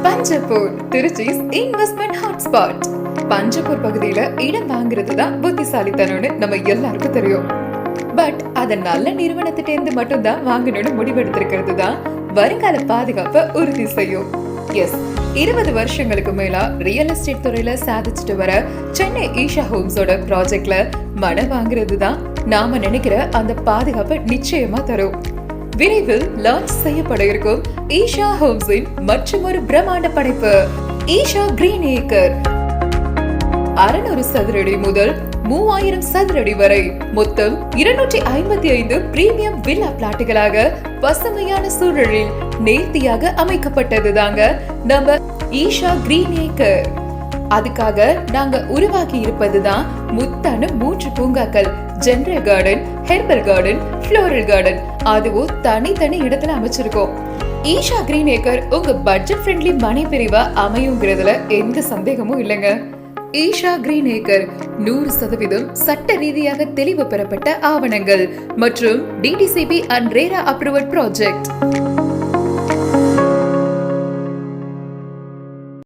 Panjappur, Trichy's investment hotspot. Panjappur பகுதியில இடம் வாங்குறது தான் புத்திசாலித்தனம்னு நம்ம எல்லாருக்கும் தெரியும். பட் அத நல்ல நிறுவனத்திட்ட இருந்து மட்டும்தான் வாங்கணும்னு முடிவெடுத்திருக்கிறது தான் வருங்கால பாதுகாப்பை உறுதி செய்யும். எஸ், 20 வருஷங்களுக்கு மேலா ரியல் எஸ்டேட் துறையில சாதிச்சுட்டு வர சென்னை ஈஷா ஹோம்ஸோட ப்ராஜெக்ட்ல மனை வாங்குறது தான் நாம நினைக்கிற அந்த பாதுகாப்பை நிச்சயமா தரும். விரைவில் லான்ச் செய்யப்பட இருக்கும் ஈஷா ஹோம்ஸின் மற்றொரு பிரம்மாண்ட படைப்பு ஈஷா கிரீன் ஏக்கர். 600 சதுரடி முதல் 3000 சதுரடி வரை மொத்தம் 255 பிரீமியம் வில்லா பிளாட்டுகளாக பசுமையான சூழலில் நேர்த்தியாக அமைக்கப்பட்டது தாங்க நம்ம ஈஷா கிரீன் ஏக்கர். அதுக்காக நாங்க உருவாக்கி இருப்பதுதான் முத்தான 3 பூங்காக்கள், general garden, herbal garden, floral garden. அதுவும் தனித்தனி இடத்துல அமைச்சிருக்கோம். ஈஷா கிரீன் ஏக்கர் உங்க பட்ஜெட் ஃப்ரெண்ட்லி மனை பிரிவா அமையுங்கிறதுல எந்த சந்தேகமும் இல்லைங்க. ஈஷா கிரீன் ஏக்கர் 100% சட்ட ரீதியாக தெளிவு பெறப்பட்ட ஆவணங்கள் மற்றும் DTCP and RERA approval project.